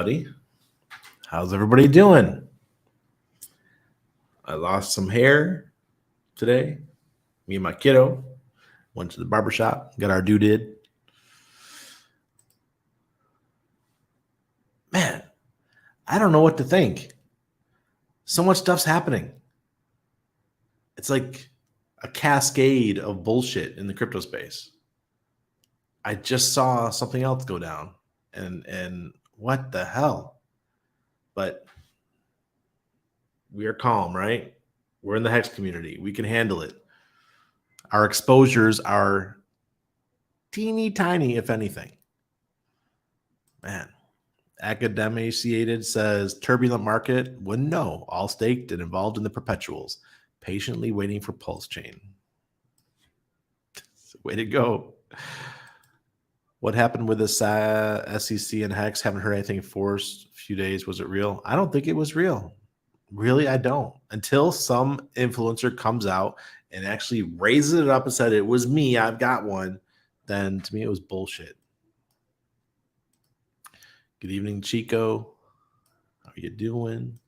everybody. How's everybody doing? I lost some hair today. Me and my kiddo went to the barbershop, got our due did. Man, I don't know what to think. So much stuff's happening. It's like a cascade of bullshit in the crypto space. I just saw something else go down, and what the hell? But we are calm, right? We're in the Hex community. We can handle it. Our exposures are teeny tiny, if anything. Man, Academiciated says turbulent market. Wouldn't know. All staked and involved in the perpetuals. Patiently waiting for Pulse Chain. Way to go. What happened with the SEC and Hex? Haven't heard anything for a few days. Was it real? I don't think it was real. Really, I don't. Until some influencer comes out and actually raises it up and said, it was me, I've got one, then to me it was bullshit. Good evening, Chico. How are you doing?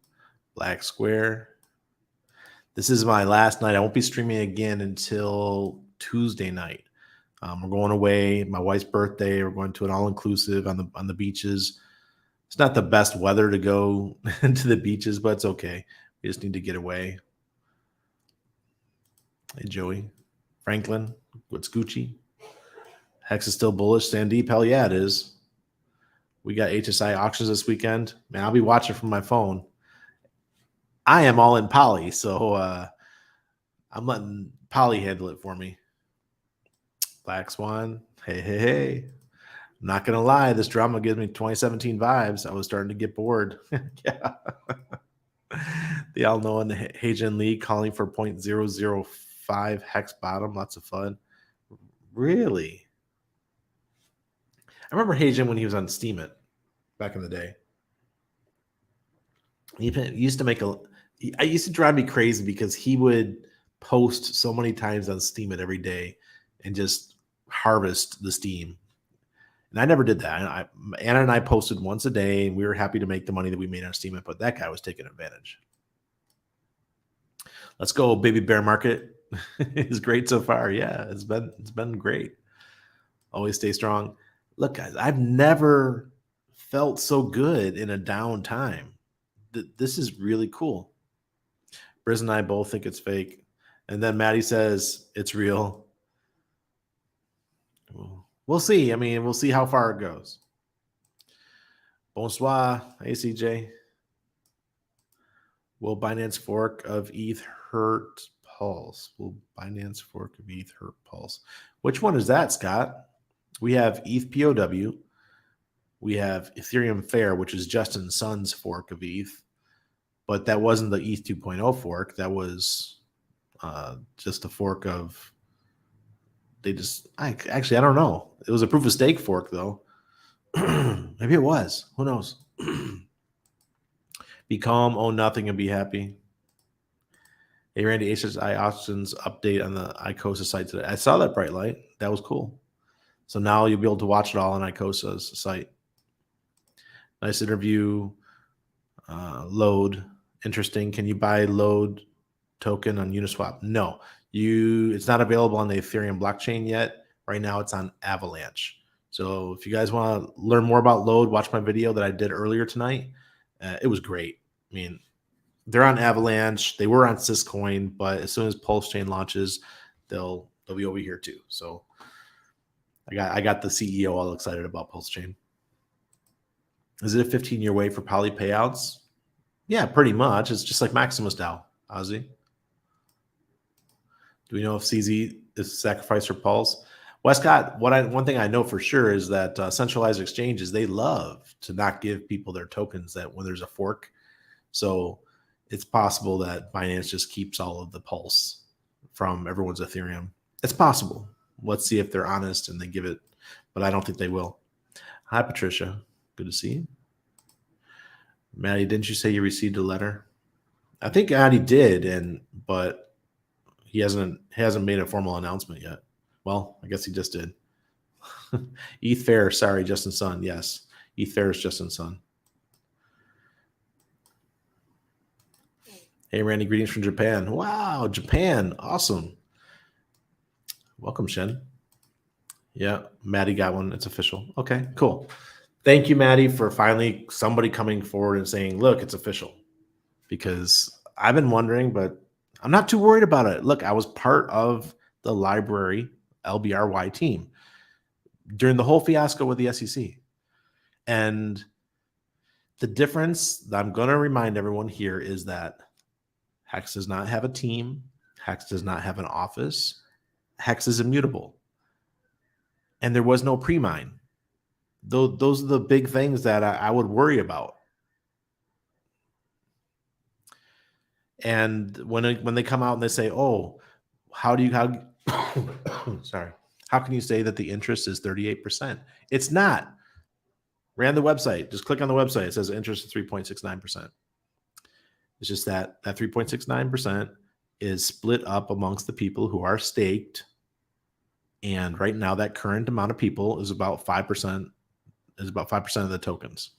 Black Square. This is my last night. I won't be streaming again until Tuesday night. We're going away. My wife's birthday. We're going to an all-inclusive on the beaches. It's not the best weather to go into the beaches, but it's okay. We just need to get away. Hey, Joey. Franklin, what's Gucci? Hex is still bullish. Sandeep, hell yeah, it is. We got HSI auctions this weekend. Man, I'll be watching from my phone. I am all in Poly, so I'm letting Poly handle it for me. Black Swan, hey. I'm not going to lie, this drama gives me 2017 vibes. I was starting to get bored. Yeah. The all-knowing Heijin Lee calling for 0.005 hex bottom. Lots of fun. Really? I remember Heijin when he was on Steam It back in the day. He used to make I used to drive me crazy because he would post so many times on Steam It every day and just harvest the steam. And I never did that. Anna and I posted once a day, and we were happy to make the money that we made on Steam It, but that guy was taking advantage. Let's go, baby bear market. It's great so far. Yeah, it's been great. Always stay strong. Look, guys, I've never felt so good in a down time. This is really cool. Briz and I both think it's fake. And then Maddie says it's real. We'll see. I mean, we'll see how far it goes. Bonsoir. Hey, CJ. Will Binance fork of ETH hurt Pulse? Will Binance fork of ETH hurt Pulse? Which one is that, Scott? We have ETH POW. We have Ethereum Fair, which is Justin Sun's fork of ETH. But that wasn't the ETH 2.0 fork. That was just a fork of... I don't know. It was a proof of stake fork, though. Maybe it was. Who knows? Be calm, own nothing, and be happy. Hey, Randy, HSI Auctions update on the ICOSA site today. I saw that bright light. That was cool. So now you'll be able to watch it all on ICOSA's site. Nice interview. Load. Interesting. Can you buy Load token on Uniswap? No. It's not available on the Ethereum blockchain yet. Right now it's on Avalanche. So if you guys want to learn more about Load, watch my video that I did earlier tonight. It was great. I mean, they're on Avalanche. They were on Syscoin, but as soon as Pulse Chain launches, they'll be over here too. So I got the CEO all excited about Pulse Chain. Is it a 15-year wait for poly payouts? Yeah, pretty much. It's just like Maximus DAO, Ozzy. Do we know if CZ is sacrificed for Pulse? Westcott, one thing I know for sure is that centralized exchanges, they love to not give people their tokens that when there's a fork. So it's possible that Binance just keeps all of the Pulse from everyone's Ethereum. It's possible. Let's see if they're honest and they give it, but I don't think they will. Hi, Patricia. Good to see you. Maddie, didn't you say you received a letter? I think Maddie did, but he hasn't made a formal announcement yet. Well, I guess he just did. ETH Fair, sorry, Justin Sun. Yes, ETH Fair is Justin Sun. Hey, Randy, greetings from Japan. Wow, Japan. Awesome. Welcome, Shen. Yeah, Maddie got one. It's official. Okay, cool. Thank you, Maddie, for finally somebody coming forward and saying, look, it's official. Because I've been wondering, but I'm not too worried about it. Look, I was part of the library LBRY team during the whole fiasco with the SEC. And the difference that I'm going to remind everyone here is that Hex does not have a team. Hex does not have an office. Hex is immutable. And there was no pre-mine. Those are the big things that I would worry about. And when they come out and they say, "Oh, how sorry, how can you say that the interest is 38%?" It's not. Ran the website. Just click on the website. It says interest is 3.69%. It's just that 3.69% is split up amongst the people who are staked. And right now, that current amount of people is about 5%. Is about 5% of the tokens,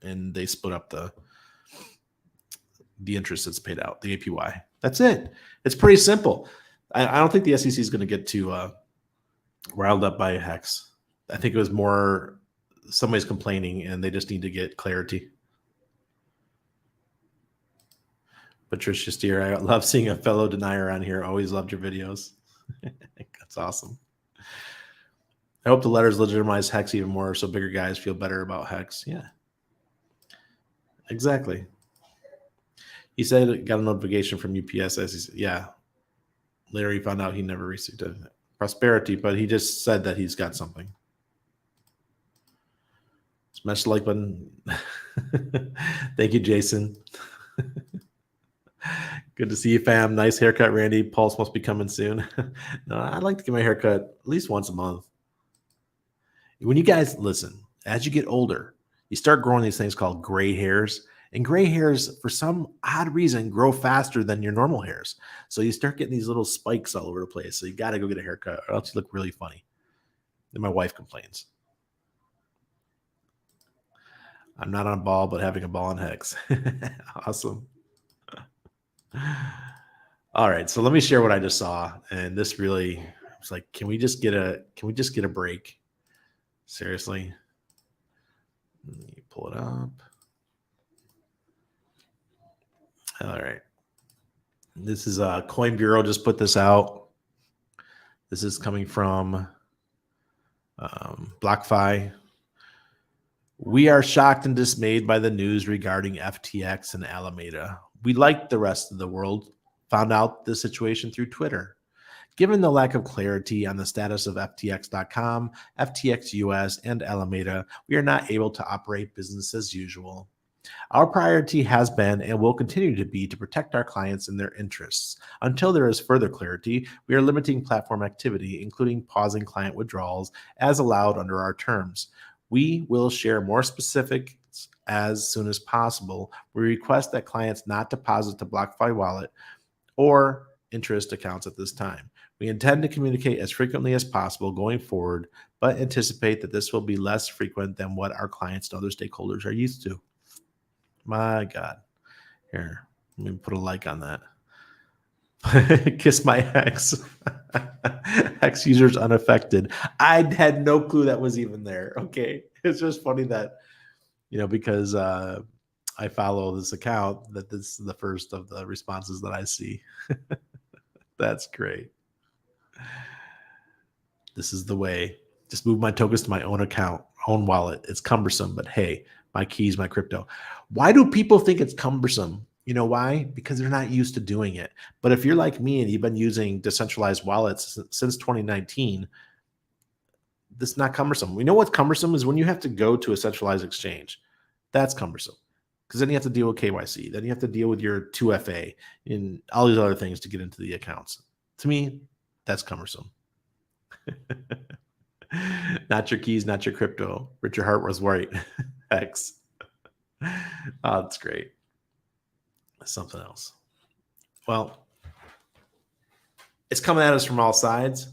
and they split up the interest that's paid out, the APY. That's it. It's pretty simple. I don't think the SEC is going to get too riled up by Hex. I think it was more somebody's complaining and they just need to get clarity. Patricia Steer, I love seeing a fellow denier on here. Always loved your videos. That's awesome. I hope the letters legitimize Hex even more so bigger guys feel better about Hex. Yeah. Exactly. He said he got a notification from UPS. Yeah. Later he found out he never received a prosperity, but he just said that he's got something. Smash the like button. Thank you, Jason. Good to see you, fam. Nice haircut, Randy. Pulse must be coming soon. No, I'd like to get my haircut at least once a month. When you guys listen, as you get older, you start growing these things called gray hairs. And gray hairs, for some odd reason, grow faster than your normal hairs. So you start getting these little spikes all over the place. So you got to go get a haircut or else you look really funny. And my wife complains. I'm not on a ball, but having a ball on Hex. Awesome. All right, so let me share what I just saw, and this really was like, can we just get a break? Seriously, let me pull it up. All right, this is Coin Bureau just put this out. This is coming from BlockFi. We are shocked and dismayed by the news regarding FTX and Alameda. We, like the rest of the world, found out the situation through Twitter. Given the lack of clarity on the status of FTX.com, FTX US, and Alameda, we are not able to operate business as usual. Our priority has been and will continue to be to protect our clients and their interests. Until there is further clarity, we are limiting platform activity, including pausing client withdrawals as allowed under our terms. We will share more specifics as soon as possible. We request that clients not deposit to BlockFi wallet or interest accounts at this time. We intend to communicate as frequently as possible going forward, but anticipate that this will be less frequent than what our clients and other stakeholders are used to. My God. Here, let me put a like on that. Kiss my Hex. Hex users unaffected. I had no clue that was even there. Okay. It's just funny that, because I follow this account, that this is the first of the responses that I see. That's great. This is the way. Just move my tokens to my own account, own wallet. It's cumbersome, but hey, my keys, my crypto. Why do people think it's cumbersome? You know why? Because they're not used to doing it. But if you're like me and you've been using decentralized wallets since 2019, this is not cumbersome. We know what's cumbersome is when you have to go to a centralized exchange. That's cumbersome because then you have to deal with KYC. Then you have to deal with your 2FA and all these other things to get into the accounts. To me, that's cumbersome. Not your keys, not your crypto. Richard Hart was right. Hex. Oh, that's great. Something else. Well, it's coming at us from all sides,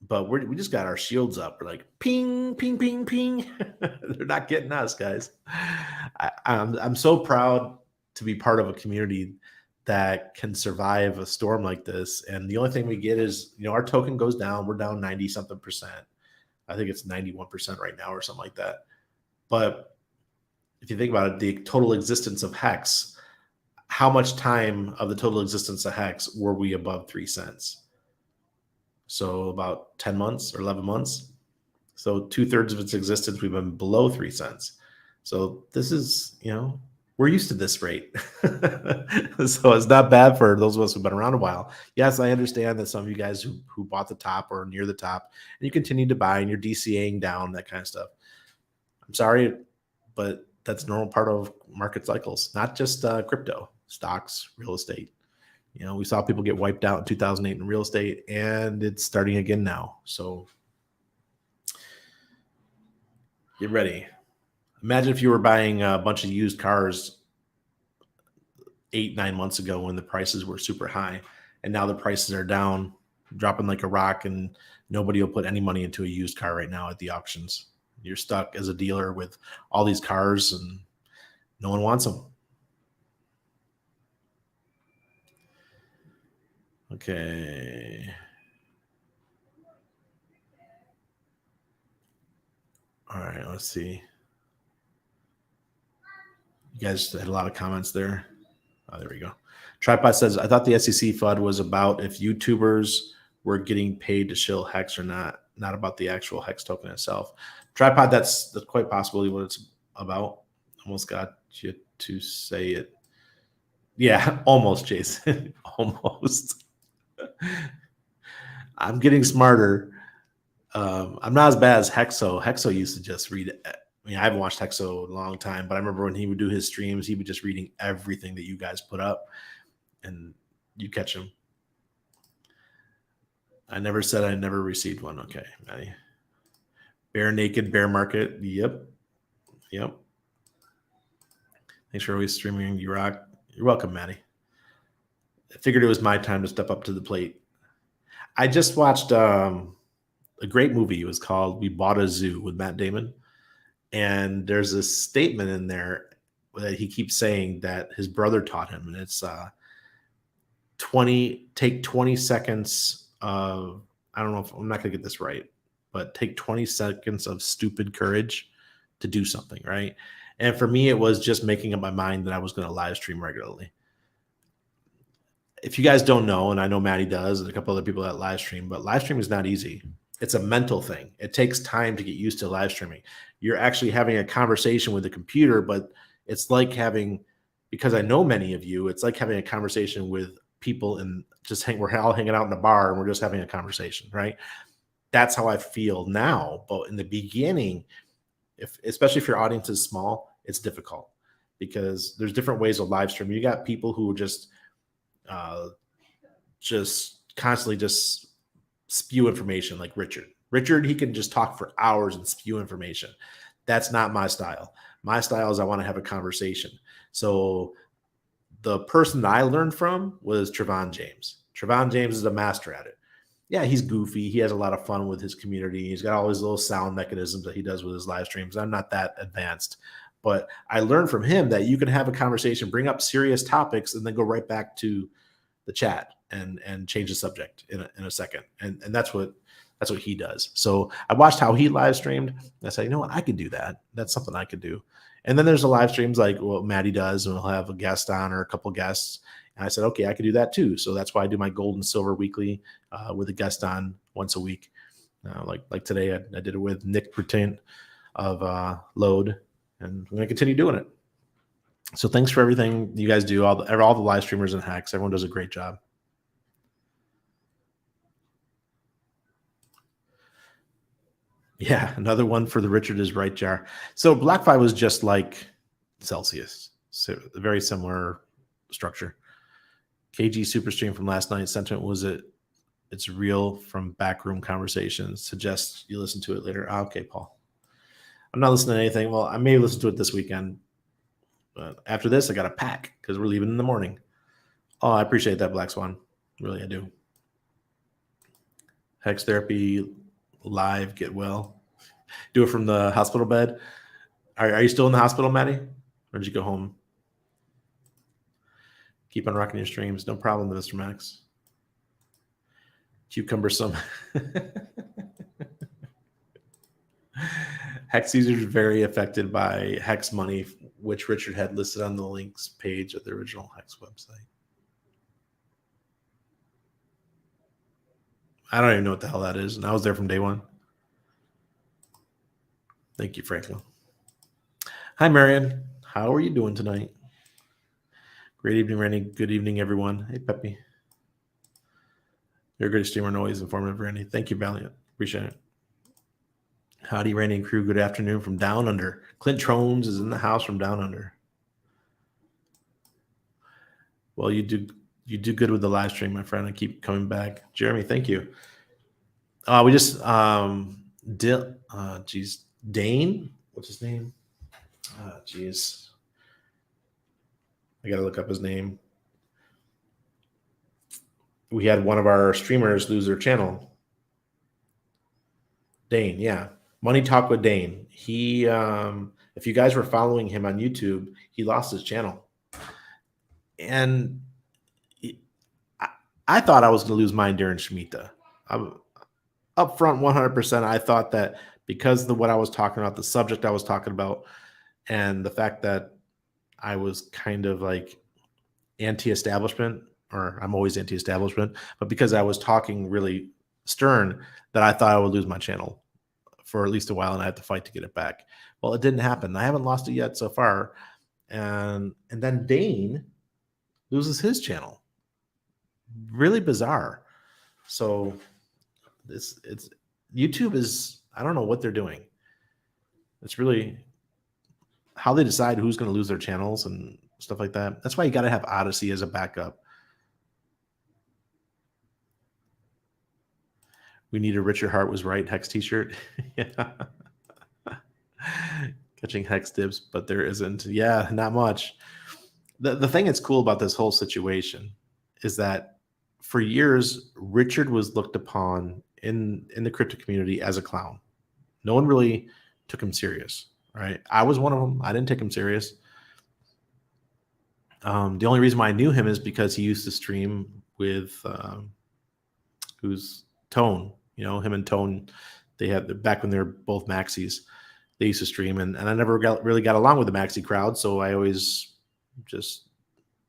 but we just got our shields up. We're like, ping, ping, ping, ping. They're not getting us, guys. I'm so proud to be part of a community that can survive a storm like this. And the only thing we get is, our token goes down. We're down 90 something percent. I think it's 91% right now or something like that. But if you think about it, the total existence of Hex, how much time of the total existence of Hex were we above 3 cents? So about 10 months or 11 months. So 2/3 of its existence, we've been below 3 cents. So this is, we're used to this rate. So it's not bad for those of us who've been around a while. Yes, I understand that some of you guys who bought the top or near the top and you continue to buy and you're DCAing down, that kind of stuff. I'm sorry, but that's a normal part of market cycles, not just crypto, stocks, real estate. We saw people get wiped out in 2008 in real estate, and it's starting again now. So get ready. Imagine if you were buying a bunch of used cars 8-9 months ago when the prices were super high, and now the prices are down, dropping like a rock, and nobody will put any money into a used car right now at the auctions. You're stuck as a dealer with all these cars, and no one wants them. Okay. All right, let's see. You guys had a lot of comments there. Oh, there we go. Tripod says, I thought the SEC FUD was about if YouTubers were getting paid to shill Hex or not about the actual Hex token itself. Tripod, that's quite possibly what it's about. Almost got you to say it. Yeah, almost, Jason. Almost. I'm getting smarter. I'm not as bad as Hexo. Hexo used to just read it. I haven't watched Hexo in a long time, but I remember when he would do his streams, he would just reading everything that you guys put up, and you catch him. I never said I never received one. Okay, Maddie. Bear naked, bear market. Yep. Thanks for always streaming. You rock. You're welcome, Maddie. I figured it was my time to step up to the plate. I just watched a great movie. It was called We Bought a Zoo with Matt Damon. And there's a statement in there that he keeps saying that his brother taught him. And it's take 20 seconds of, I don't know if I'm not going to get this right, but take 20 seconds of stupid courage to do something, right? And for me, it was just making up my mind that I was going to live stream regularly. If you guys don't know, and I know Maddie does, and a couple other people that live stream, but live stream is not easy. It's a mental thing. It takes time to get used to live streaming. You're actually having a conversation with the computer, but it's like having, because I know many of you, it's like having a conversation with people and we're all hanging out in a bar and we're just having a conversation, right? That's how I feel now. But in the beginning, especially if your audience is small, it's difficult because there's different ways of live streaming. You got people who just constantly just spew information, like Richard. Richard, he can just talk for hours and spew information. That's not my style. My style is I want to have a conversation. So the person that I learned from was Trevon James. Trevon James is a master at it. Yeah, he's goofy. He has a lot of fun with his community. He's got all his little sound mechanisms that he does with his live streams. I'm not that advanced, but I learned from him that you can have a conversation, bring up serious topics, and then go right back to the chat and change the subject in a second. And that's what he does. So I watched how he live streamed. And I said, you know what, I could do that. That's something I could do. And then there's the live streams like what Maddie does, and we'll have a guest on or a couple guests. And I said, okay, I could do that too. So that's why I do my gold and silver weekly with a guest on once a week. Like today, I did it with Nick Brutin of Load, and I'm going to continue doing it. So thanks for everything you guys do. All the live streamers and Hex, everyone does a great job. Yeah, another one for the Richard is right jar. So BlockFi was just like Celsius, so very similar structure. KG Superstream from last night. Sentiment was it's real from backroom conversations. Suggest you listen to it later. Okay, Paul. I'm not listening to anything. Well, I may listen to it this weekend. But after this, I got to pack because we're leaving in the morning. Oh, I appreciate that, Black Swan. Really, I do. Hex therapy live, get well. Do it from the hospital bed. Are you still in the hospital, Maddie? Or did you go home? Keep on rocking your streams. No problem, Mr. Max. Cucumbersome. Hex users very affected by Hex money, which Richard had listed on the links page of the original Hex website. I don't even know what the hell that is, and I was there from day one. Thank you, Franklin. Hi, Marion. How are you doing tonight? Great evening, Randy. Good evening, everyone. Hey, Peppy. You're a great streamer and always informative, Randy. Thank you, Valiant. Appreciate it. Howdy, Randy and crew. Good afternoon from Down Under. Clint Trones is in the house from Down Under. Well, you do good with the live stream, my friend. I keep coming back. Jeremy, thank you. We just Dane. What's his name? Geez. I gotta look up his name. We had one of our streamers lose their channel. Dane, yeah. Money Talk with Dane. He, if you guys were following him on YouTube, he lost his channel. And I thought I was going to lose mine during Shemitah. I'm up front 100%. I thought that because of what I was talking about, the subject I was talking about, and the fact that I was kind of like anti-establishment, or I'm always anti-establishment, but because I was talking really stern, that I thought I would lose my channel for at least a while and I had to fight to get it back. Well, it didn't happen. I haven't lost it yet so far. And then Dane loses his channel. Really bizarre. So it's YouTube is, I don't know what they're doing. It's really how they decide who's going to lose their channels and stuff like that. That's why you got to have Odyssey as a backup. We need a Richard Hart was right Hex t-shirt. Yeah. Catching Hex dibs, but there isn't. Yeah, not much. The thing that's cool about this whole situation is that for years, Richard was looked upon in the crypto community as a clown. No one really took him serious, right? I was one of them. I didn't take him serious. The only reason why I knew him is because he used to stream with who's Tone. You know, him and Tone, they had back when they were both maxis, they used to stream, and I never really got along with the maxi crowd, so I always just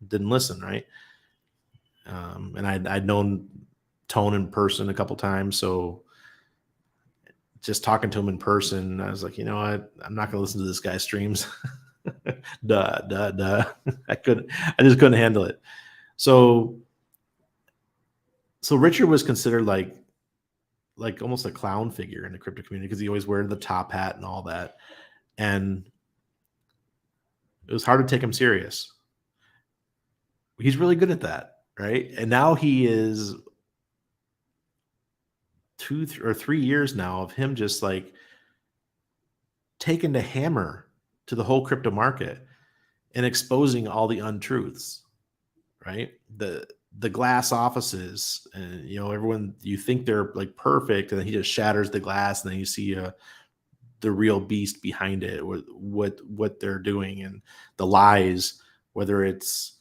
didn't listen, right? And I'd known Tone in person a couple times, so just talking to him in person, I was like, you know what, I'm not gonna listen to this guy's streams. duh. I just couldn't handle it. So Richard was considered like almost a clown figure in the crypto community because he always wore the top hat and all that. And it was hard to take him serious. He's really good at that, right? And now he is 2 or 3 years now of him just like taking the hammer to the whole crypto market and exposing all the untruths, right? The glass offices, and you know, everyone, you think they're like perfect, and then he just shatters the glass, and then you see the real beast behind it, what they're doing, and the lies, whether it's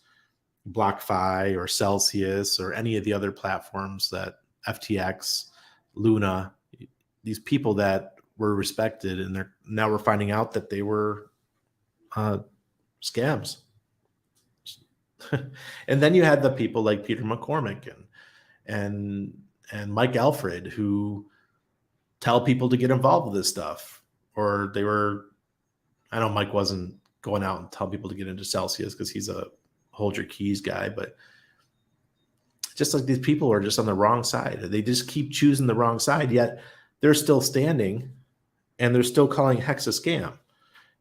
BlockFi or Celsius or any of the other platforms that FTX, Luna, these people that were respected, and now we're finding out that they were scams. And then you had the people like Peter McCormick and Mike Alfred who tell people to get involved with this stuff, or they were, I know Mike wasn't going out and tell people to get into Celsius because he's a hold your keys guy, but just like these people are just on the wrong side. They just keep choosing the wrong side, yet they're still standing and they're still calling Hex a scam.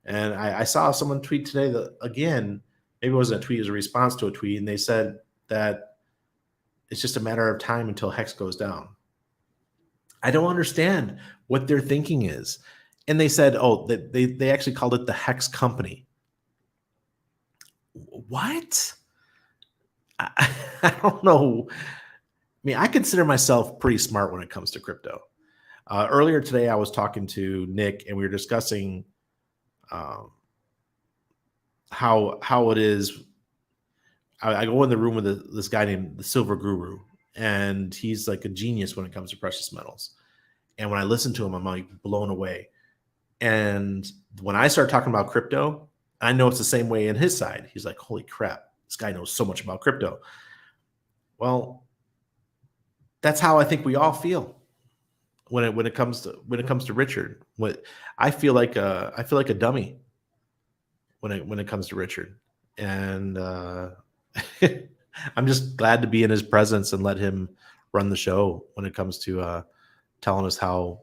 And I saw someone tweet today that, again, maybe it wasn't a tweet, it was a response to a tweet, and they said that it's just a matter of time until Hex goes down. I don't understand what their thinking is. And they said, oh, they actually called it the Hex Company. What? I don't know. I mean, I consider myself pretty smart when it comes to crypto. Earlier today, I was talking to Nick, and we were discussing how it is. I go in the room with this guy named the Silver Guru, and he's like a genius when it comes to precious metals. And when I listen to him, I'm like blown away. And when I start talking about crypto, I know it's the same way in his side. He's like, holy crap, this guy knows so much about crypto. Well, that's how I think we all feel when it comes to Richard. What I feel like a dummy when it comes to Richard. And I'm just glad to be in his presence and let him run the show when it comes to telling us how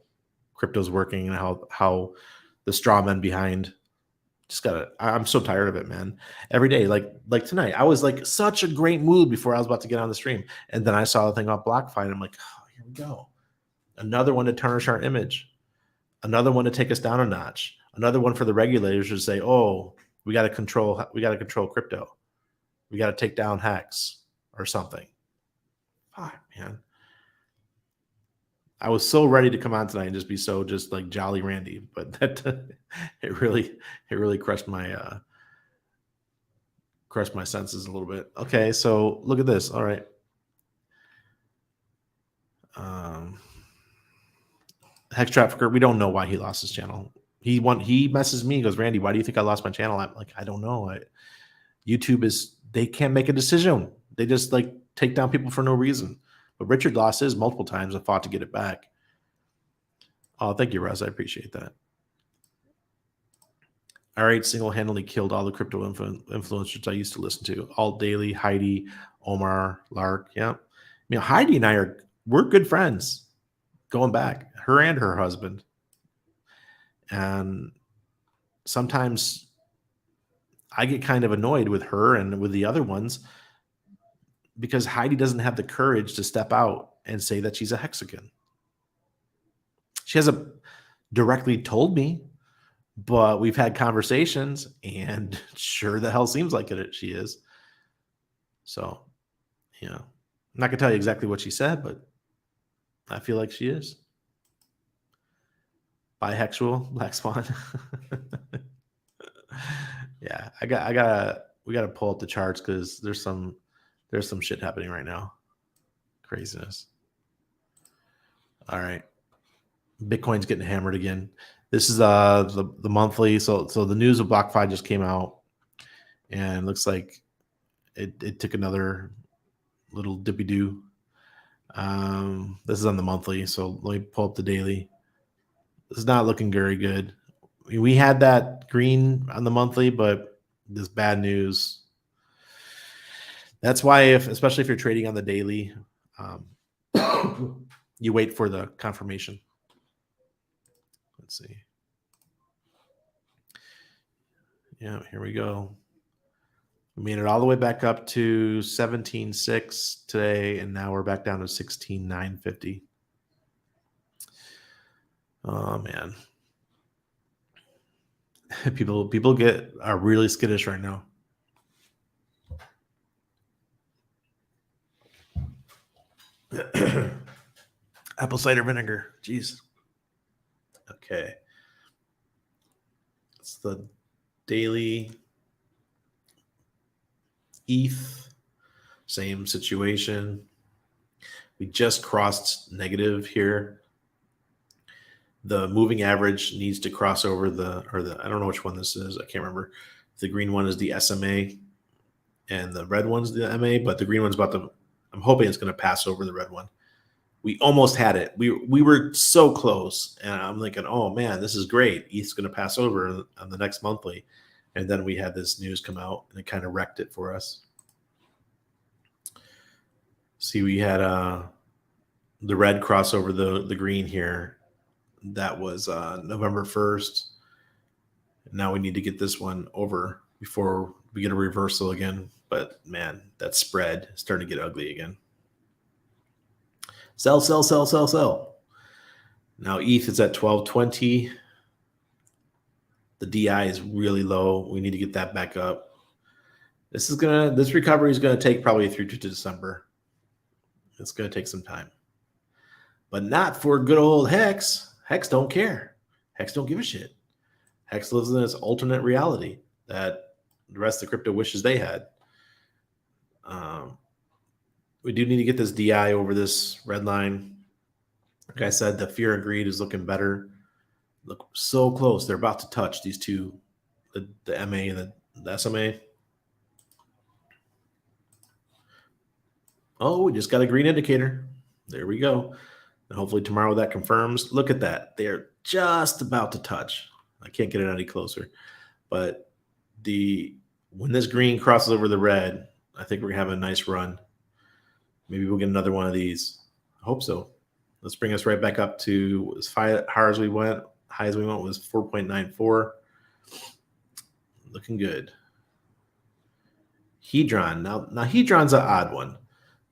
crypto's working and how the straw men behind. I'm so tired of it, man. Every day, like tonight, I was like such a great mood before I was about to get on the stream, and then I saw the thing about BlockFi, and I'm like, oh, here we go, another one to tarnish our image, another one to take us down a notch, another one for the regulators to say, oh, we got to control crypto, we got to take down Hex or something. Fuck, man. I was so ready to come on tonight and just be so just like jolly Randy, but that it really crushed my senses a little bit. Okay, so look at this. All right. Hex Trafficker, we don't know why he lost his channel. He messes me, he goes, Randy, why do you think I lost my channel? I'm like, I don't know. YouTube they can't make a decision. They just like take down people for no reason. But Richard lost his multiple times and fought to get it back. Oh, thank you, Russ. I appreciate that. All right, single-handedly killed all the crypto influencers I used to listen to. Alt Daily, Heidi, Omar, Lark. Yeah. Heidi and we're good friends going back, her and her husband. And sometimes I get kind of annoyed with her and with the other ones because Heidi doesn't have the courage to step out and say that she's a Hexican. She hasn't directly told me, but we've had conversations, and sure the hell seems like she is. So, I'm not gonna tell you exactly what she said, but I feel like she is. Bihexual, Black Swan. Yeah, we gotta pull up the charts because there's some shit happening right now. Craziness. All right. Bitcoin's getting hammered again. This is the monthly. So the news of BlockFi just came out, and looks like it took another little dippy doo. This is on the monthly, so let me pull up the daily. This is not looking very good. We had that green on the monthly, but this bad news. That's why, especially if you're trading on the daily, you wait for the confirmation. Let's see. Yeah, here we go. We made it all the way back up to 17.6 today, and now we're back down to 16.950. Oh man, people are really skittish right now. Apple cider vinegar. Jeez. Okay. It's the daily ETH. Same situation. We just crossed negative here. The moving average needs to cross over I don't know which one this is. I can't remember. The green one is the SMA and the red one's the MA, but the green one's I'm hoping it's going to pass over the red one. We almost had it. We were so close, and I'm thinking, oh man, this is great. ETH's going to pass over on the next monthly, and then we had this news come out, and it kind of wrecked it for us. See, we had the red cross over the green here. That was November 1st. Now we need to get this one over before we get a reversal again. But man, that spread is starting to get ugly again. Sell. Now ETH is at 1220. The DI is really low. We need to get that back up. This recovery is gonna take probably through to December. It's gonna take some time, but not for good old Hex. Hex don't care. Hex don't give a shit. Hex lives in this alternate reality that the rest of the crypto wishes they had. We do need to get this DI over this red line. Like I said, the fear of greed is looking better. Look so close. They're about to touch these two, the MA and the SMA. Oh, we just got a green indicator. There we go. And hopefully tomorrow that confirms. Look at that. They're just about to touch. I can't get it any closer. But when this green crosses over the red, I think we're going to have a nice run. Maybe we'll get another one of these. I hope so. Let's bring us right back up to as high as we went. High as we went was 4.94. Looking good. Hedron. Now Hedron's an odd one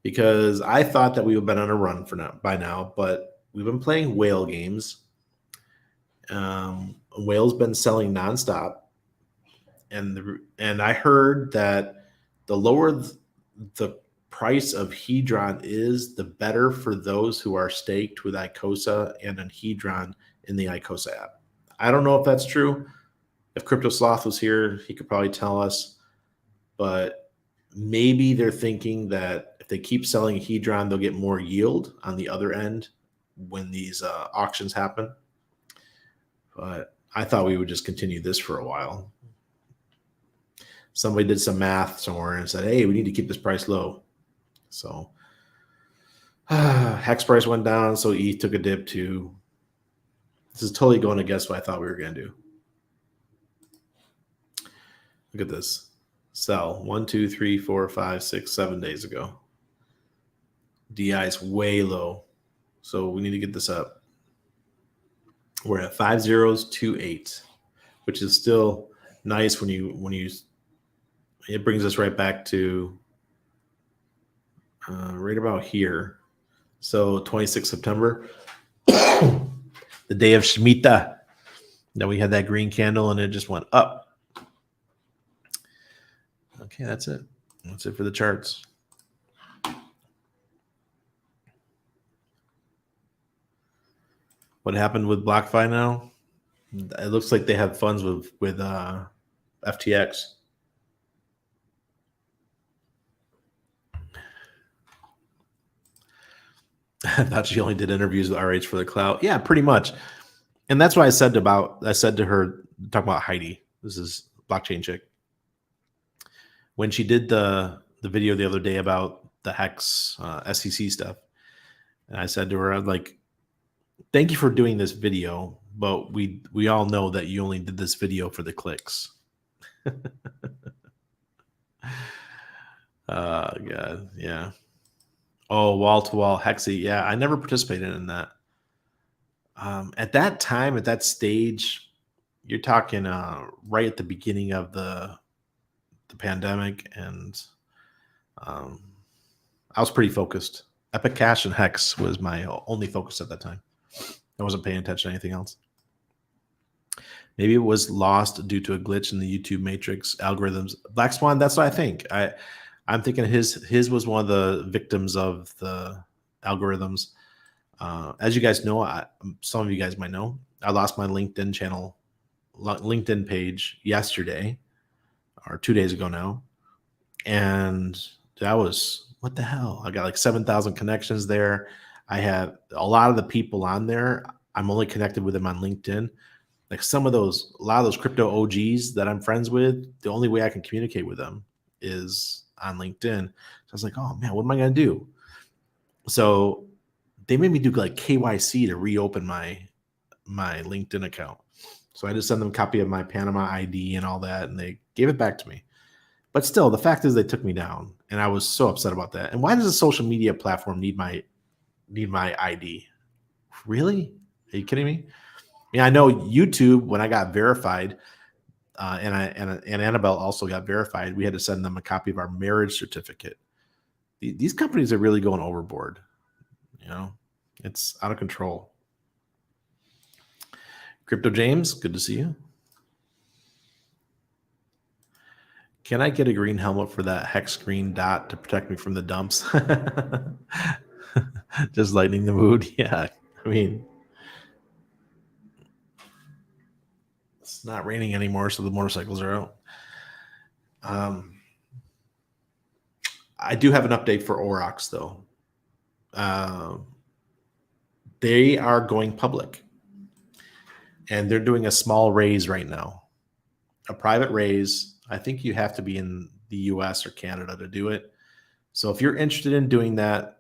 because I thought that we would have been on a run by now, but we've been playing whale games. Whale's been selling nonstop, and I heard that the lower the price of Hedron is, the better for those who are staked with Icosa and an Hedron in the Icosa app. I don't know if that's true. If Crypto Sloth was here, he could probably tell us. But maybe they're thinking that if they keep selling Hedron, they'll get more yield on the other end when these auctions happen. But I thought we would just continue this for a while. Somebody did some math somewhere and said, hey, we need to keep this price low. So Hex price went down, so ETH took a dip too. This is totally going against what I thought we were going to do. Look at this. Sell 1, 2, 3, 4, 5, 6, 7 days ago. DI is way low, so we need to get this up. We're at 5028, which is still nice when you it brings us right back to right about here. So 26 September, the day of Shemitah. Then we had that green candle and it just went up. Okay, that's it. That's it for the charts. What happened with BlockFi now? It looks like they have funds with FTX. I thought she only did interviews with RH for the clout. Yeah, pretty much. And that's why I said to her, talk about Heidi. This is blockchain chick. When she did the video the other day about the Hex SEC stuff, and I said to her, I'm like, thank you for doing this video, but we all know that you only did this video for the clicks. God, yeah. Oh, wall-to-wall Hexi. Yeah, I never participated in that. At that time, at that stage, you're talking right at the beginning of the pandemic, and I was pretty focused. Epic Cash and Hex was my only focus at that time. I wasn't paying attention to anything else. Maybe it was lost due to a glitch in the YouTube matrix algorithms. Black Swan, that's what I think. I'm thinking his was one of the victims of the algorithms. As you guys know, some of you guys might know, I lost my LinkedIn page yesterday, or 2 days ago now. And that was, what the hell? I got like 7,000 connections there. I have a lot of the people on there. I'm only connected with them on LinkedIn. Like a lot of those crypto OGs that I'm friends with, the only way I can communicate with them is on LinkedIn. So I was like, oh man, what am I going to do? So they made me do like KYC to reopen my LinkedIn account. So I just sent them a copy of my Panama ID and all that, and they gave it back to me. But still, the fact is they took me down, and I was so upset about that. And why does a social media platform need my ID? Really? Are you kidding me? Yeah, I know YouTube, when I got verified, and Annabelle also got verified, we had to send them a copy of our marriage certificate. These companies are really going overboard. You know, it's out of control. Crypto James, good to see you. Can I get a green helmet for that hex green dot to protect me from the dumps? Just lightening the mood. Yeah, I mean, it's not raining anymore, so the motorcycles are out. I do have an update for Aurochs though. They are going public, and they're doing a small raise right now, a private raise. I think you have to be in the US or Canada to do it. So if you're interested in doing that,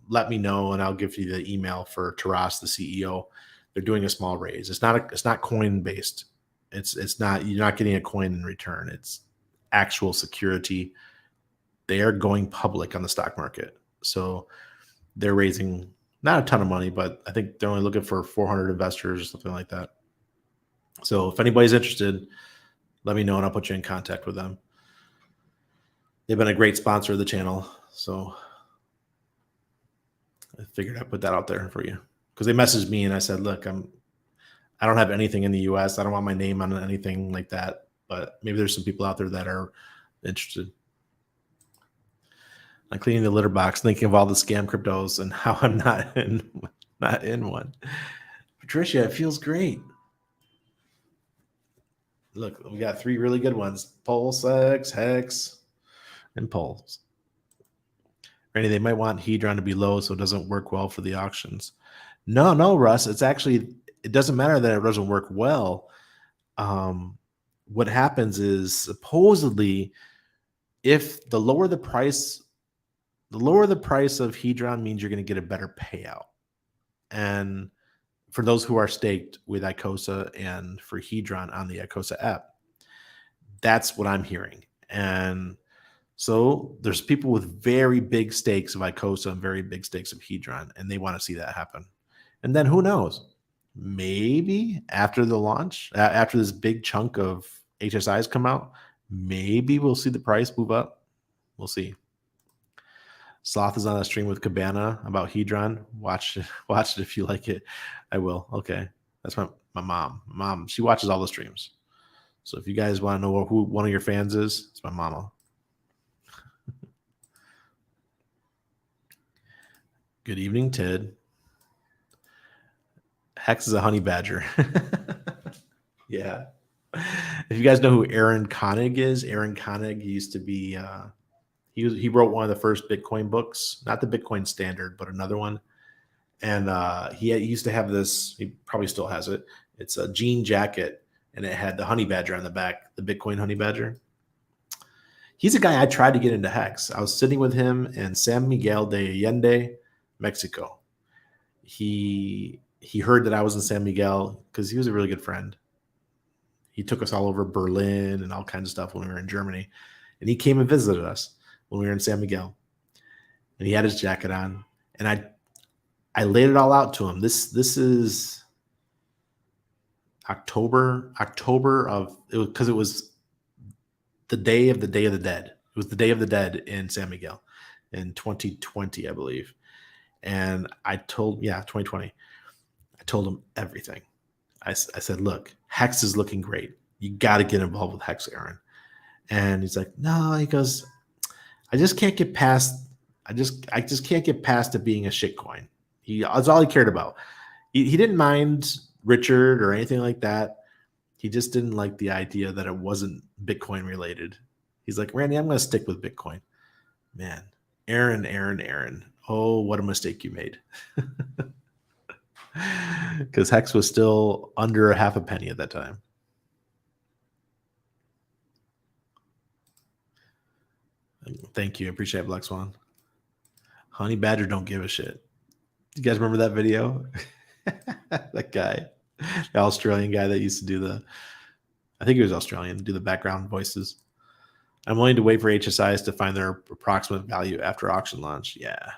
let me know and I'll give you the email for Taras, the CEO. They're doing a small raise. It's not coin based. It's not, you're not getting a coin in return. It's actual security. They are going public on the stock market. So they're raising not a ton of money, but I think they're only looking for 400 investors or something like that. So if anybody's interested, let me know and I'll put you in contact with them. They've been a great sponsor of the channel. So I figured I'd put that out there for you, because they messaged me and I said, look, I don't have anything in the US. I don't want my name on anything like that, but maybe there's some people out there that are interested. I'm cleaning the litter box, thinking of all the scam cryptos and how I'm not in one. Patricia, it feels great. Look, we got 3 really good ones: Pulse X, Hex, and Pulse. Randy, they might want Hedron to be low so it doesn't work well for the auctions. No, Russ. It's actually, it doesn't matter that it doesn't work well. What happens is, supposedly, if the lower the price of Hedron means you're going to get a better payout. And for those who are staked with ICOSA and for Hedron on the ICOSA app, that's what I'm hearing. And so there's people with very big stakes of ICOSA and very big stakes of Hedron, and they want to see that happen. And then who knows? Maybe after the launch, after this big chunk of HSIs come out, maybe we'll see the price move up. We'll see. Sloth is on a stream with Cabana about Hedron. Watch it if you like it. I will. Okay. That's my mom. Mom, she watches all the streams. So if you guys want to know who one of your fans is, it's my mama. Good evening, Ted. Hex is a honey badger. Yeah. If you guys know who Aaron Koenig is, Aaron Koenig, he used to be he wrote one of the first Bitcoin books, not the Bitcoin Standard, but another one. And he used to have this, he probably still has it. It's a jean jacket, and it had the honey badger on the back, the Bitcoin honey badger. He's a guy I tried to get into Hex. I was sitting with him in San Miguel de Allende, Mexico. He heard that I was in San Miguel because he was a really good friend. He took us all over Berlin and all kinds of stuff when we were in Germany. And he came and visited us when we were in San Miguel. And he had his jacket on. And I laid it all out to him. This is October of, because it was the Day of the Dead. It was the Day of the Dead in San Miguel in 2020, I believe. And I told, 2020. I told him everything. I said, look, Hex is looking great. You got to get involved with Hex, Aaron. And he's like, no, he goes, I just can't get past it being a shit coin. That's all he cared about. He didn't mind Richard or anything like that. He just didn't like the idea that it wasn't Bitcoin related. He's like, Randy, I'm going to stick with Bitcoin. Man, Aaron. Oh, what a mistake you made. Because Hex was still under half a penny at that time. Thank you. I appreciate it, Black Swan. Honey Badger don't give a shit. You guys remember that video? That guy, the Australian guy that used to do I think he was Australian, do the background voices. I'm willing to wait for HSIs to find their approximate value after auction launch. Yeah.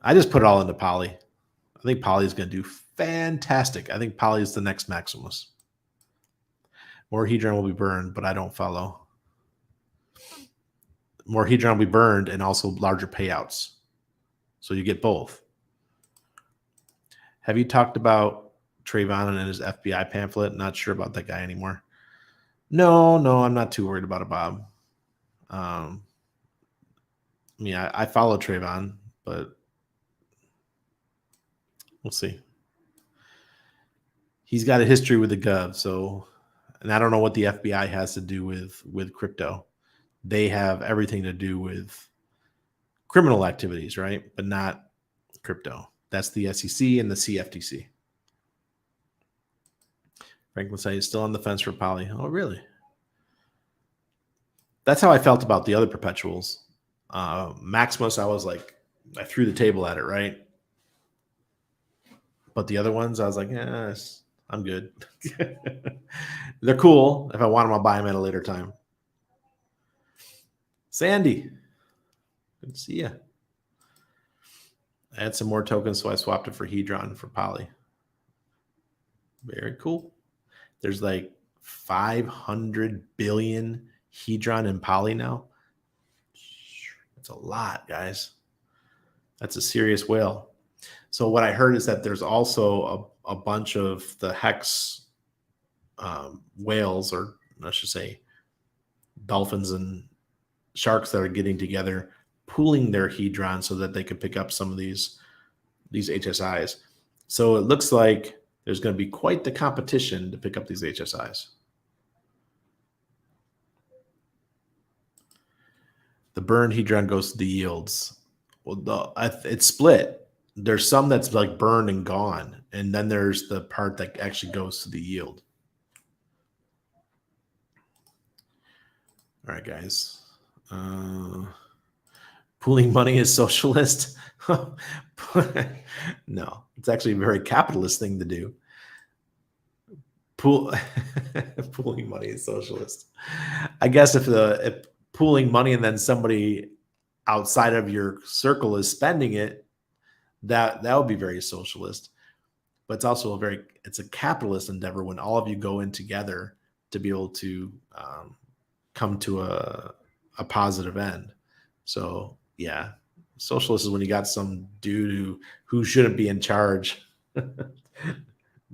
I just put it all into Poly. I think Poly is going to do fantastic. I think Poly is the next Maximus. More Hedron will be burned, but I don't follow. More Hedron will be burned and also larger payouts. So you get both. Have you talked about Trayvon and his FBI pamphlet? Not sure about that guy anymore. No, I'm not too worried about it, Bob. I follow Trayvon, but we'll see. He's got a history with the Gov, and I don't know what the FBI has to do with crypto. they have everything to do with criminal activities, right? But not crypto. That's the SEC and the CFTC. Franklin said he's still on the fence for Poly. Oh, really? That's how I felt about the other perpetuals. Maximus, I was like, I threw the table at it, right? But the other ones, I was like, yes, I'm good. They're cool. If I want them, I'll buy them at a later time. Sandy, good to see you. I had some more tokens, so I swapped it for Hedron for Poly. Very cool. There's like 500 billion Hedron and Poly now. That's a lot, guys. That's a serious whale. So what I heard is that there's also a bunch of the Hex whales, or I should say dolphins and sharks, that are getting together, pooling their Hedron so that they can pick up some of these HSIs. So it looks like there's going to be quite the competition to pick up these HSIs. The burned Hedron goes to the yields. Well, it's split. There's some that's like burned and gone, and then there's the part that actually goes to the yield. All right, guys. Pooling money is socialist? No, it's actually a very capitalist thing to do. Pooling money is socialist. I guess if pooling money and then somebody outside of your circle is spending it, that would be very socialist. But it's also it's a capitalist endeavor when all of you go in together to be able to come to a positive end. So yeah, socialist is when you got some dude who shouldn't be in charge,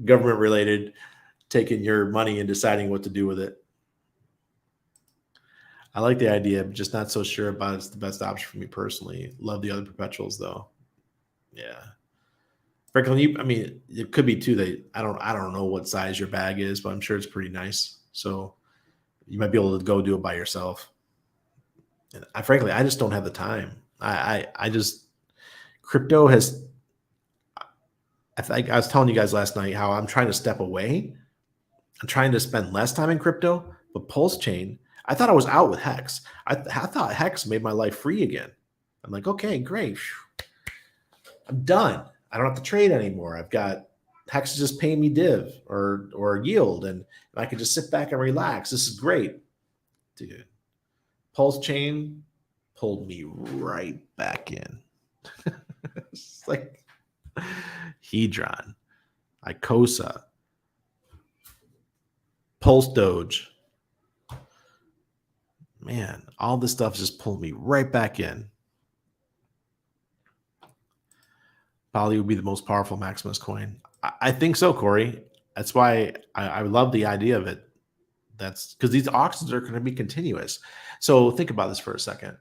government related, taking your money and deciding what to do with it. I like the idea, but just not so sure about it's the best option for me personally. Love the other perpetuals though. Yeah. Franklin, I mean, it could be too that I don't know what size your bag is, but I'm sure it's pretty nice. So you might be able to go do it by yourself. And frankly, I just don't have the time. I just crypto has. I think I was telling you guys last night how I'm trying to step away. I'm trying to spend less time in crypto, but Pulse Chain. I thought I was out with Hex. I thought Hex made my life free again. I'm like, okay, great. I'm done. I don't have to trade anymore. I've got Hex is just paying me div or yield, and I can just sit back and relax. This is great, dude. Pulse Chain pulled me right back in. It's like Hedron, Icosa, Pulse Doge. Man, all this stuff just pulled me right back in. Poly would be the most powerful Maximus coin. I think so, Corey. That's why I love the idea of it. That's because these auctions are going to be continuous. So think about this for a second.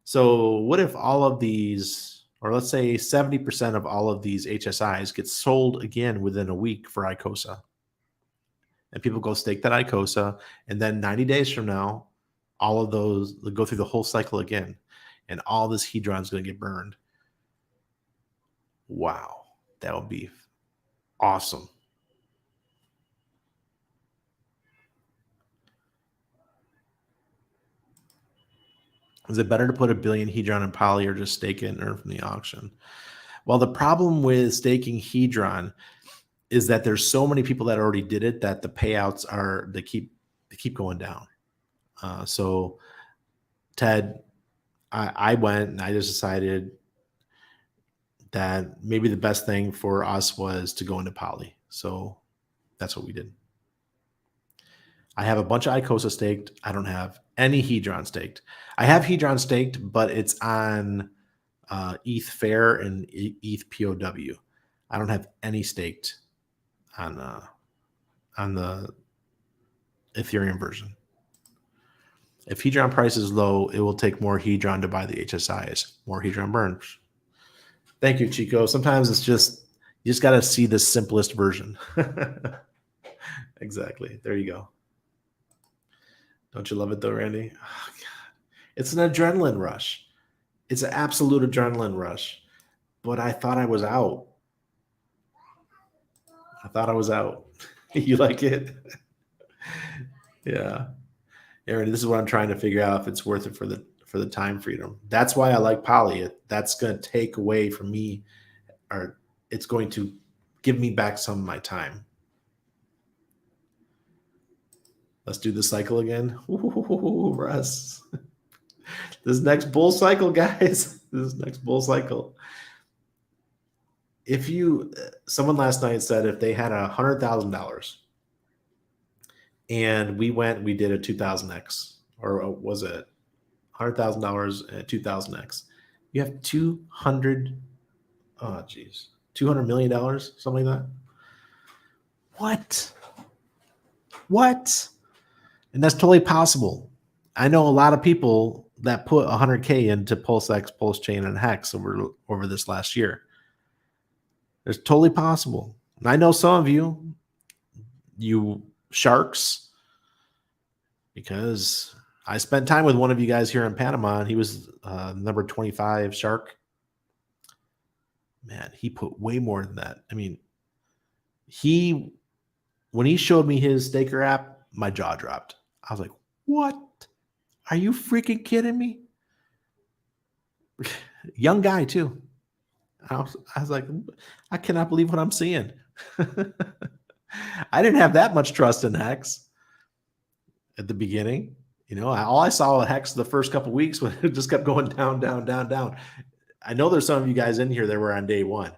So what if all of these, or let's say 70% of all of these HSIs get sold again within a week for Icosa? And people go stake that Icosa, and then 90 days from now, all of those go through the whole cycle again, and all this Hedron is going to get burned. Wow, that would be awesome. Is it better to put 1 billion Hedron in Poly or just stake it and earn from the auction? Well, the problem with staking Hedron is that there's so many people that already did it that the payouts they keep going down. So Ted, I went and I just decided that maybe the best thing for us was to go into Poly. So that's what we did. I have a bunch of Icosa staked. I don't have any Hedron staked. I have Hedron staked, but it's on ETH Fair and ETH POW. I don't have any staked on the Ethereum version. If Hedron price is low, it will take more Hedron to buy the HSIs. More Hedron burns. Thank you, Chico. Sometimes it's just, you just got to see the simplest version. Exactly. There you go. Don't you love it though, Randy? Oh, God. It's an adrenaline rush. It's an absolute adrenaline rush. But I thought I was out. I thought I was out. You like it? Yeah. Aaron, this is what I'm trying to figure out if it's worth it for the time freedom. That's why I like poly. That's going to take away from me, or it's going to give me back some of my time. Let's do the cycle again. Ooh, Russ. This next bull cycle, guys. This next bull cycle. If you, someone last night said if they had $100,000 and we did a 2000X, or was it $100,000 and 2000X? You have 200, oh geez, $200 million, something like that. What? And that's totally possible. I know a lot of people that put 100K into PulseX, PulseChain, and Hex over this last year. It's totally possible. And I know some of you sharks, because I spent time with one of you guys here in Panama, and he was number 25 shark. Man, he put way more than that. I mean, when he showed me his staker app, my jaw dropped. I was like, what? Are you freaking kidding me? Young guy too. I was like, I cannot believe what I'm seeing. I didn't have that much trust in Hex at the beginning. All I saw with Hex the first couple of weeks when it just kept going down, down, down, down. I know there's some of you guys in here that were on day one,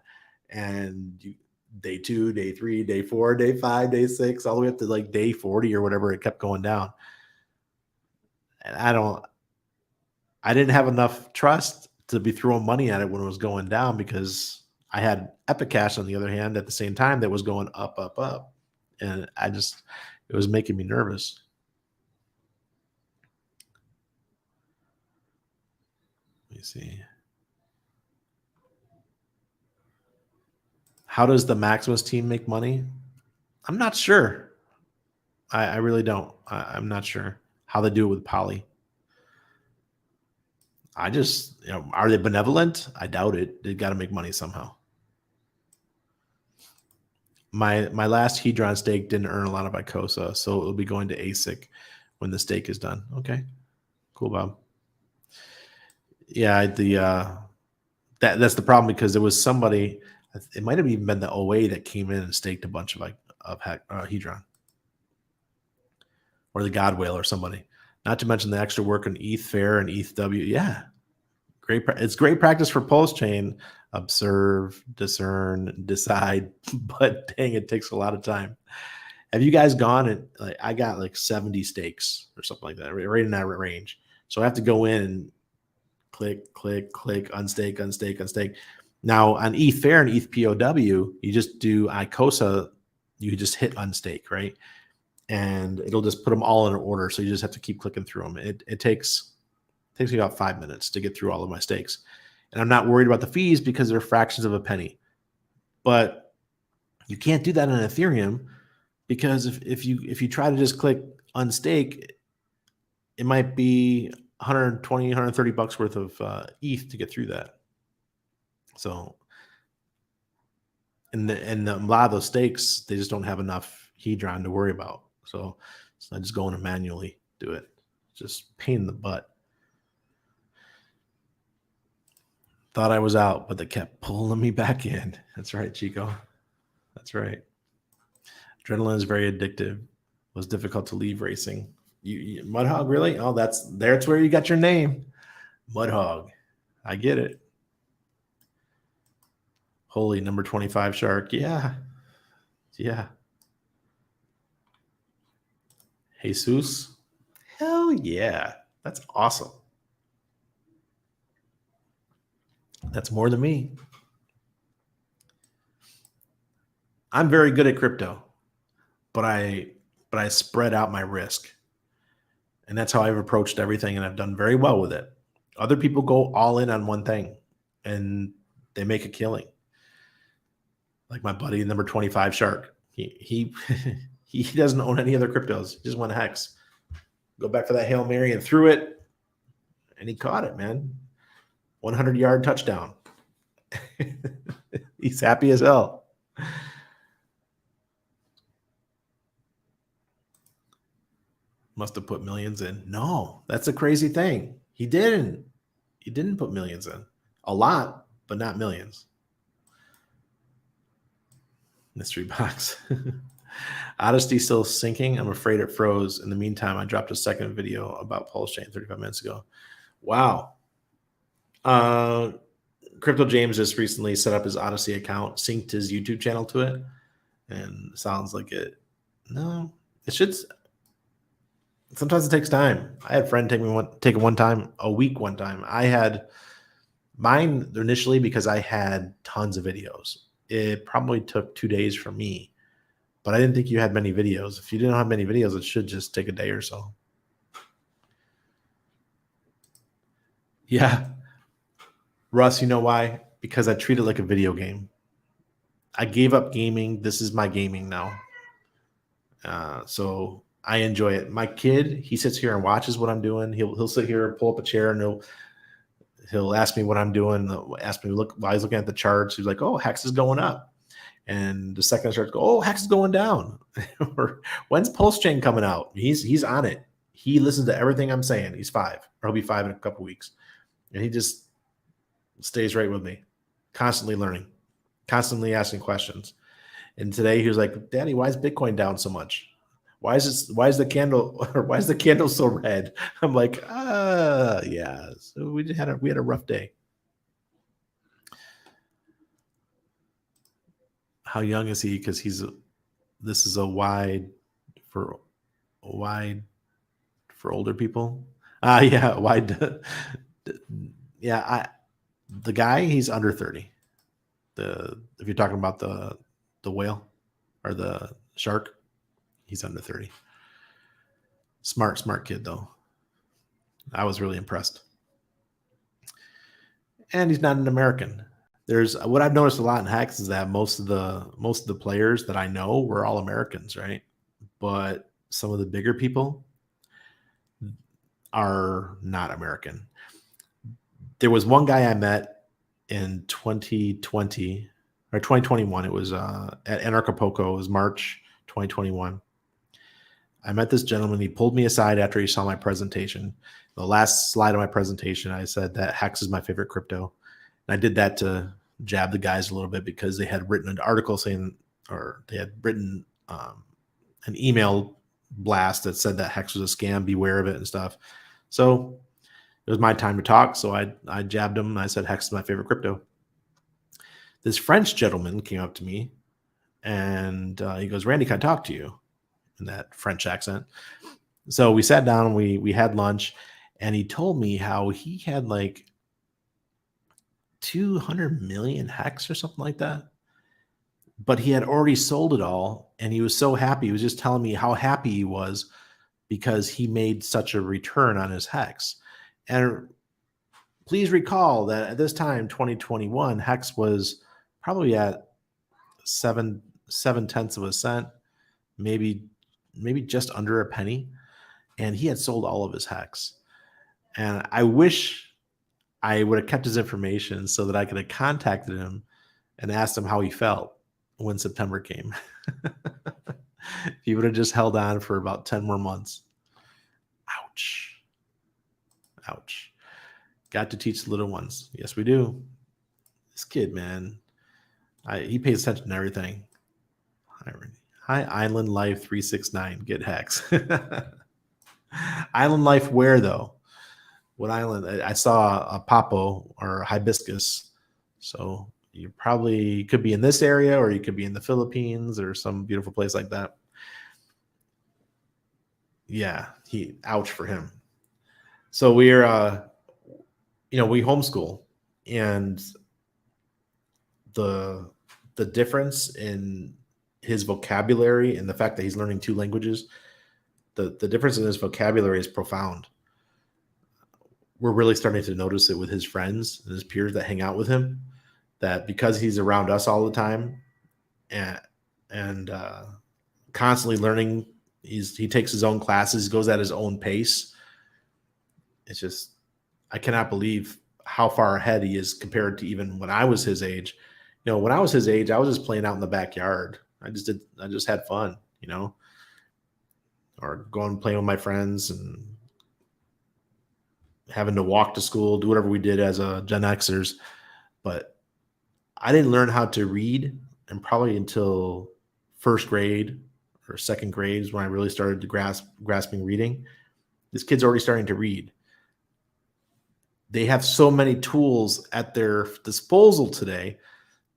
and day 2, day 3, day 4, day 5, day 6, all the way up to like day 40 or whatever. It kept going down. And I didn't have enough trust to be throwing money at it when it was going down, because I had Epic Cash on the other hand at the same time that was going up, up, up. And it was making me nervous. Let me see. How does the Maximus team make money? I'm not sure. I really don't. I'm not sure how they do it with Poly. I just, are they benevolent? I doubt it. They got to make money somehow. My last Hedron stake didn't earn a lot of ICOSA, so it'll be going to ASIC when the stake is done. Okay, cool, Bob. Yeah, that's the problem, because there was somebody. It might have even been the OA that came in and staked a bunch of Hedron, or the God Whale or somebody. Not to mention the extra work on ETH Fair and ETH W. Yeah, great. It's great practice for Pulse Chain. Observe, discern, decide. But dang, it takes a lot of time. Have you guys gone and I got like 70 stakes or something like that, right in that range. So I have to go in and click, click, click, unstake, unstake, unstake. Now on ETH Fair and ETH POW, you just do ICOSA. You just hit unstake, right? And it'll just put them all in order. So you just have to keep clicking through them. It takes me about 5 minutes to get through all of my stakes. And I'm not worried about the fees because they're fractions of a penny. But you can't do that on Ethereum, because if you try to just click unstake, it might be 120, 130 bucks worth of ETH to get through that. So, and a lot of those stakes, they just don't have enough Hedron to worry about. So I just go in and manually do it. Just pain in the butt. Thought I was out, but they kept pulling me back in. That's right, Chico. That's right. Adrenaline is very addictive. It was difficult to leave racing. You Mudhog, really? Oh, that's where you got your name. Mudhog. I get it. Holy, number 25 shark. Yeah. Yeah. Jesus. Hell yeah. That's awesome. That's more than me. I'm very good at crypto, but I spread out my risk. And that's how I've approached everything, and I've done very well with it. Other people go all in on one thing and they make a killing. Like my buddy, number 25 shark. He he doesn't own any other cryptos. He just went Hex. Go back for that Hail Mary and threw it. and he caught it, man. 100-yard touchdown. He's happy as hell. Must have put millions in. No, that's a crazy thing. He didn't. He didn't put millions in. A lot, but not millions. Mystery box. Odyssey still syncing. I'm afraid it froze. In the meantime, I dropped a second video about Pulse Chain 35 minutes ago. Wow. Crypto James just recently set up his Odyssey account, synced his YouTube channel to it, and sounds like it. No, it should. Sometimes it takes time. I had a friend take it one time, a week one time. I had mine initially because I had tons of videos. It probably took 2 days for me, but I didn't think you had many videos. If you didn't have many videos, it should just take a day or so. Yeah. Russ, you know why? Because I treat it like a video game. I gave up gaming. This is my gaming now. So I enjoy it. My kid, he sits here and watches what I'm doing. He'll sit here and pull up a chair and he'll ask me what I'm doing. Ask me while he's looking at the charts. He's like, "Oh, Hex is going up," and the second I start to go, "Oh, Hex is going down." Or when's Pulse Chain coming out? He's on it. He listens to everything I'm saying. He's 5, or he'll be 5 in a couple weeks, and he just stays right with me, constantly learning, constantly asking questions. And today he was like, "Daddy, why is Bitcoin down so much? Why is the candle so red?" I'm like, yeah. So we had a rough day. How young is he? Because this is a wide for older people. Yeah, wide. Yeah, the guy, he's under 30. If you're talking about the whale or the shark, he's under 30. Smart kid though. I was really impressed. And he's not an American. There's what I've noticed a lot in Hex is that most of the players that I know were all Americans, right? But some of the bigger people are not American. There was one guy I met in 2020 or 2021. It was at Anarchapulco. It was March 2021. I met this gentleman. He pulled me aside after he saw my presentation. The last slide of my presentation, I said that Hex is my favorite crypto. And I did that to jab the guys a little bit because they had written an article saying, or they had written an email blast that said that Hex was a scam, beware of it and stuff. So it was my time to talk. So I jabbed him. And I said, Hex is my favorite crypto. This French gentleman came up to me and he goes, "Randy, can I talk to you?" In that French accent. So we sat down and we had lunch, and he told me how he had like 200 million Hex or something like that, but he had already sold it all, and he was so happy. He was just telling me how happy he was because he made such a return on his Hex. And please recall that at this time, 2021, Hex was probably at 7/10 of a cent, maybe just under a penny, and he had sold all of his Hex. And I wish I would have kept his information so that I could have contacted him and asked him how he felt when September came. He would have just held on for about 10 more months. Ouch. Got to teach the little ones. Yes, we do. This kid, man, he pays attention to everything. Hi, Island Life 369. Get Hex. Island Life where though? What island? I saw a Papo or a hibiscus. So you probably could be in this area, or you could be in the Philippines or some beautiful place like that. Yeah, ouch for him. So we're we homeschool, and the difference in his vocabulary and the fact that he's learning 2 languages, the difference in his vocabulary is profound. We're really starting to notice it with his friends and his peers that hang out with him, that because he's around us all the time and constantly learning, he takes his own classes, goes at his own pace. It's just, I cannot believe how far ahead he is compared to even when I was his age. When I was his age, I was just playing out in the backyard. I just had fun, or going and playing with my friends and having to walk to school, do whatever we did as a Gen Xers. But I didn't learn how to read, and probably until first grade or second grade is when I really started to grasping reading. This kid's already starting to read. They have so many tools at their disposal today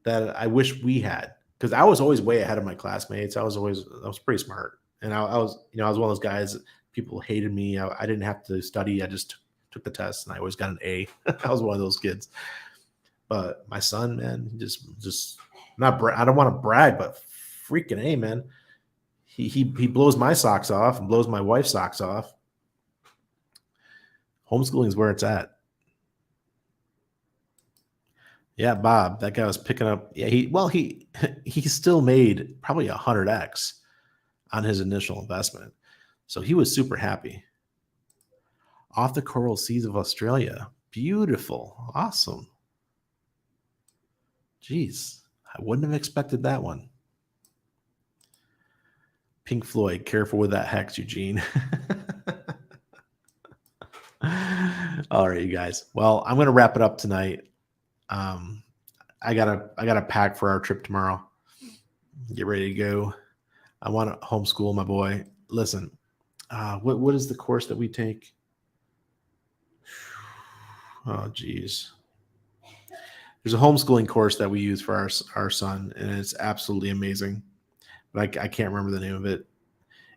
that I wish we had, because I was always way ahead of my classmates. I was pretty smart, and I was one of those guys that people hated me. I didn't have to study. I just took the test, and I always got an A. I was one of those kids. But my son, man, just not. I don't want to brag, but freaking A, man. He blows my socks off and blows my wife's socks off. Homeschooling is where it's at. Yeah, Bob, that guy was picking up. Yeah, he still made probably 100x on his initial investment, so he was super happy. Off the coral seas of Australia, beautiful, awesome. Jeez, I wouldn't have expected that one. Pink Floyd, careful with that hex, Eugene. All right, you guys. Well, I'm going to wrap it up tonight. I gotta pack for our trip tomorrow. Get ready to go. I want to homeschool my boy. Listen, what is the course that we take? Oh, geez. There's a homeschooling course that we use for our son, and it's absolutely amazing. But I can't remember the name of it.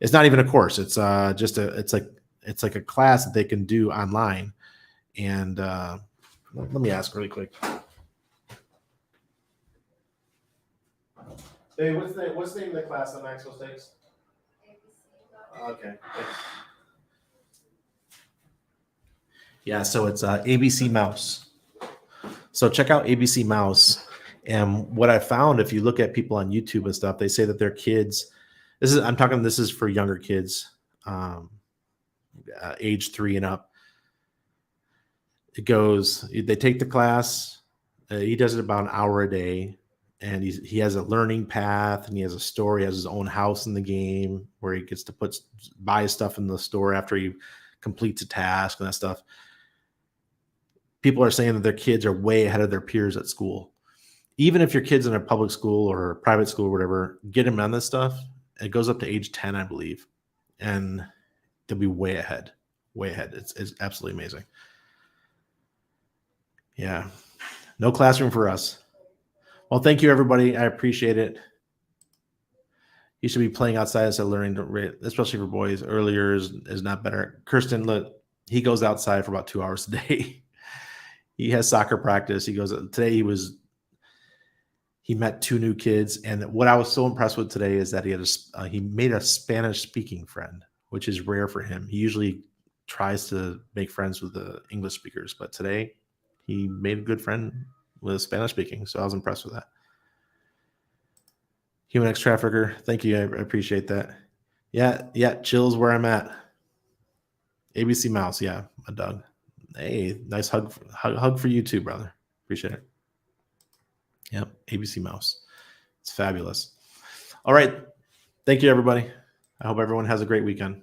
It's not even a course. It's it's like a class that they can do online. And let me ask really quick. Hey, what's the name of the class that Maxwell takes? Okay. Yeah, so it's ABC Mouse. So check out ABC Mouse. And what I found, if you look at people on YouTube and stuff, they say that their kids, this is for younger kids, age 3 and up. They take the class. He does it about an hour a day. And he has a learning path, and he has a story. He has his own house in the game where he gets to buy stuff in the store after he completes a task and that stuff. People are saying that their kids are way ahead of their peers at school. Even if your kid's in a public school or a private school or whatever, get them on this stuff. It goes up to age 10, I believe, and they'll be way ahead. Way ahead. It's absolutely amazing. Yeah. No classroom for us. Well, thank you, everybody. I appreciate it. You should be playing outside instead of learning, especially for boys. Earlier is not better. Kirsten, look, he goes outside for about 2 hours a day. He has soccer practice. Today he met 2 new kids. And what I was so impressed with today is that he made a Spanish speaking friend, which is rare for him. He usually tries to make friends with the English speakers, but today he made a good friend with Spanish speaking. So I was impressed with that. Human X Trafficker. Thank you. I appreciate that. Yeah. Chill's where I'm at. ABC Mouse. Yeah. My dog. Hey, nice hug for you too, brother. Appreciate it. Yep. ABC Mouse. It's fabulous. All right. Thank you, everybody. I hope everyone has a great weekend.